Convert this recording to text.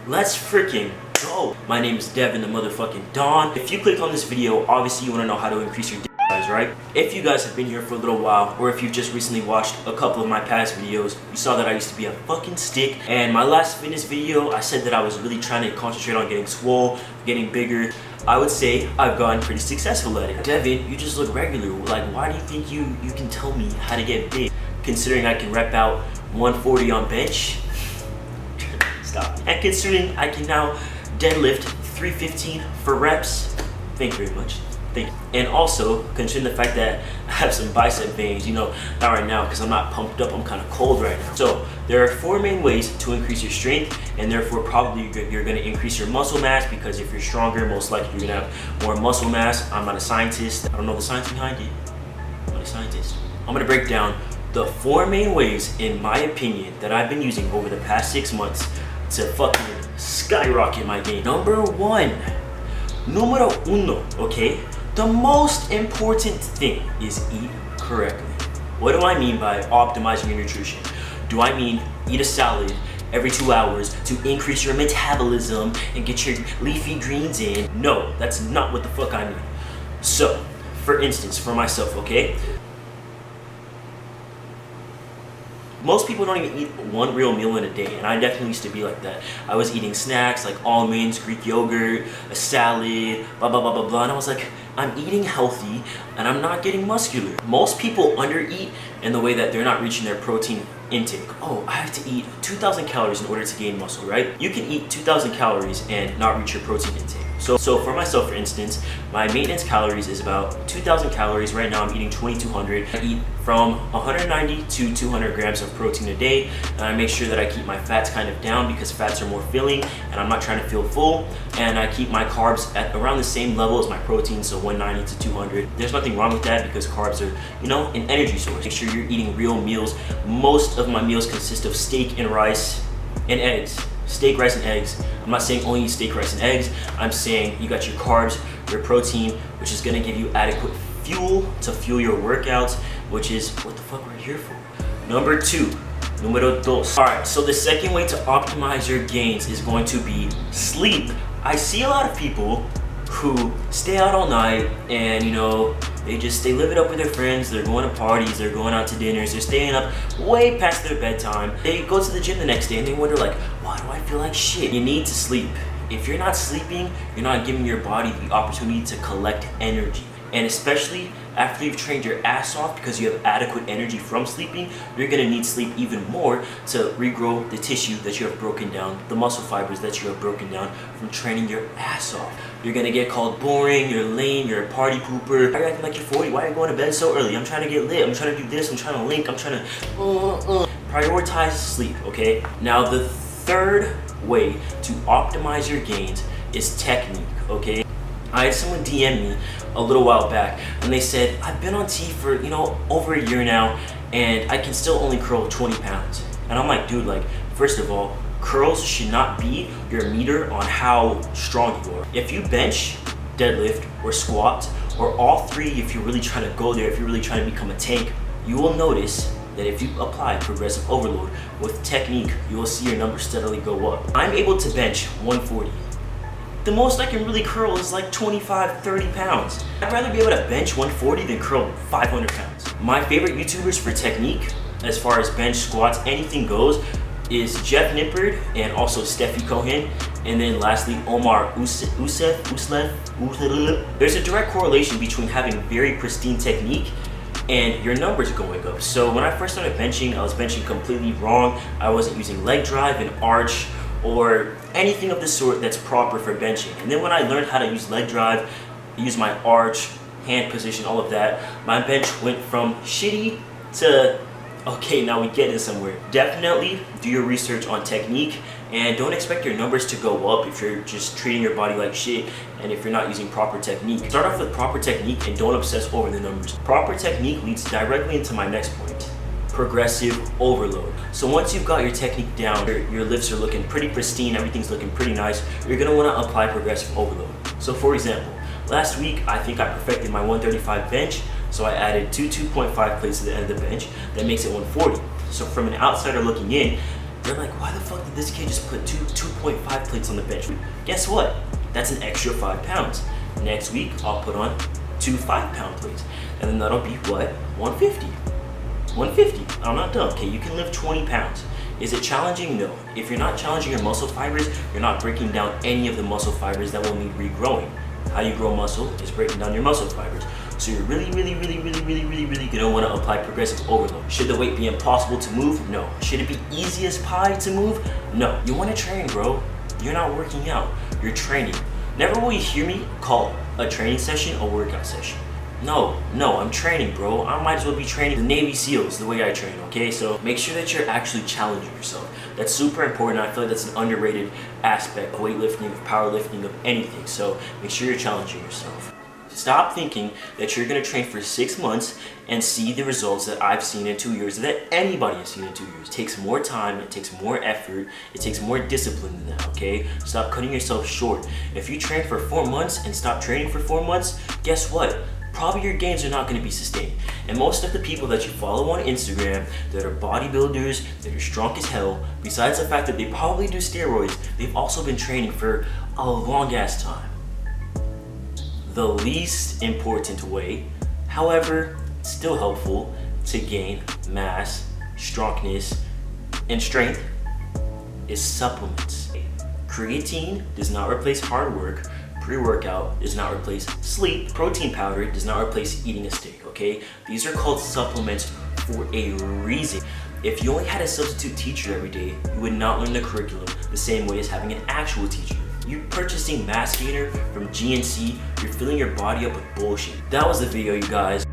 Let's freaking go. My name is Devin the motherfucking Don. If you clicked on this video, obviously you want to know how to increase your size, right? If you guys have been here for a little while, or if you've just recently watched a couple of my past videos, you saw that I used to be a fucking stick. And my last fitness video, I said that I was really trying to concentrate on getting swole, getting bigger. I would say I've gotten pretty successful at it. Devin, you just look regular. Like, why do you think you can tell me how to get big? Considering I can rep out 140 on bench. Stop. And considering I can now deadlift 315 for reps. Thank you very much. Thank you. And also, considering the fact that I have some bicep veins, you know, not right now because I'm not pumped up, I'm kind of cold right now. So there are 4 main ways to increase your strength, and therefore probably you're going to increase your muscle mass, because if you're stronger, most likely you're going to have more muscle mass. I'm not a scientist. I don't know the science behind it. I'm not a scientist. I'm going to break down the 4 main ways, in my opinion, that I've been using over the past 6 months to fucking skyrocket my game. Number 1. Numero uno, okay? The most important thing is eat correctly. What do I mean by optimizing your nutrition? Do I mean eat a salad every 2 hours to increase your metabolism and get your leafy greens in? No, that's not what the fuck I mean. So, for instance, for myself, okay? Most people don't even eat one real meal in a day, and I definitely used to be like that. I was eating snacks like almonds, Greek yogurt, a salad, blah, blah, blah, blah, blah, and I was like, I'm eating healthy, and I'm not getting muscular. Most people undereat in the way that they're not reaching their protein intake. Oh, I have to eat 2,000 calories in order to gain muscle, right? You can eat 2,000 calories and not reach your protein intake. So for myself, for instance, my maintenance calories is about 2,000 calories. Right now I'm eating 2,200. I eat from 190 to 200 grams of protein a day, and I make sure that I keep my fats kind of down because fats are more filling and I'm not trying to feel full, and I keep my carbs at around the same level as my protein, so 190 to 200. There's nothing wrong with that because carbs are, you know, an energy source. Make sure you're eating real meals. Most of my meals consist of steak and rice and eggs. Steak, rice, and eggs. I'm not saying only eat steak, rice, and eggs. I'm saying you got your carbs, your protein, which is gonna give you adequate fuel to fuel your workouts, which is what the fuck we're here for. Number 2, numero dos. All right, so the second way to optimize your gains is going to be sleep. I see a lot of people who stay out all night and, you know, they live it up with their friends. They're going to parties, they're going out to dinners, they're staying up way past their bedtime. They go to the gym the next day and they wonder, like, why do I feel like shit? You need to sleep. If you're not sleeping, you're not giving your body the opportunity to collect energy. And especially after you've trained your ass off, because you have adequate energy from sleeping, you're gonna need sleep even more to regrow the tissue that you have broken down, the muscle fibers that you have broken down from training your ass off. You're gonna get called boring, you're lame, you're a party pooper. Why are you acting like you're 40? Why are you going to bed so early? I'm trying to get lit, I'm trying to do this, I'm trying to link, I'm trying to prioritize sleep, okay? Now the third way to optimize your gains is technique, okay? I had someone DM me a little while back and they said, I've been on T for, you know, over a year now and I can still only curl 20 pounds. And I'm like, dude, like, first of all, curls should not be your meter on how strong you are. If you bench, deadlift, or squat, or all 3, if you're really trying to go there, if you're really trying to become a tank, you will notice that if you apply progressive overload with technique, you will see your numbers steadily go up. I'm able to bench 140. The most I can really curl is like 25, 30 pounds. I'd rather be able to bench 140 than curl 500 pounds. My favorite YouTubers for technique, as far as bench, squats, anything goes, is Jeff Nippard and also Steffi Cohen. And then lastly, Omar Uslev. There's a direct correlation between having very pristine technique and your numbers going up. So when I first started benching, I was benching completely wrong. I wasn't using leg drive and arch or anything of the sort that's proper for benching. And then when I learned how to use leg drive, use my arch, hand position, all of that, my bench went from shitty to, okay, now we get it somewhere. Definitely do your research on technique and don't expect your numbers to go up if you're just treating your body like shit and if you're not using proper technique. Start off with proper technique and don't obsess over the numbers. Proper technique leads directly into my next point. Progressive overload. So once you've got your technique down, your lifts are looking pretty pristine, everything's looking pretty nice, you're gonna wanna apply progressive overload. So for example, last week I think I perfected my 135 bench, so I added 2.5 plates to the end of the bench. That makes it 140. So from an outsider looking in, They're like, why the fuck did this kid just put 2.5 plates on the bench? Guess what? That's an extra 5 pounds. Next week, I'll put on 2 5-pound plates. And then that'll be what? 150. 150. I'm not done. Okay, you can lift 20 pounds. Is it challenging? No. If you're not challenging your muscle fibers, you're not breaking down any of the muscle fibers that will need regrowing. How you grow muscle is breaking down your muscle fibers. So you're really gonna wanna apply progressive overload. Should the weight be impossible to move? No. Should it be easy as pie to move? No. You wanna train, bro. You're not working out, you're training. Never will you hear me call a training session a workout session. No, I'm training, bro. I might as well be training the Navy SEALs the way I train, okay? So make sure that you're actually challenging yourself. That's super important. I feel like that's an underrated aspect of weightlifting, of powerlifting, of anything. So make sure you're challenging yourself. Stop thinking that you're gonna train for 6 months and see the results that I've seen in 2 years, that anybody has seen in 2 years. It takes more time, it takes more effort, it takes more discipline than that, okay? Stop cutting yourself short. If you train for 4 months and stop training for 4 months, guess what? Probably your gains are not going to be sustained. And most of the people that you follow on Instagram that are bodybuilders, that are strong as hell, besides the fact that they probably do steroids, they've also been training for a long ass time. The least important way, however, still helpful to gain mass, strongness, and strength is supplements. Creatine does not replace hard work. Pre-workout does not replace sleep. Protein powder does not replace eating a steak, okay? These are called supplements for a reason. If you only had a substitute teacher every day, you would not learn the curriculum the same way as having an actual teacher. You're purchasing mass gainer from GNC, you're filling your body up with bullshit. That was the video, you guys.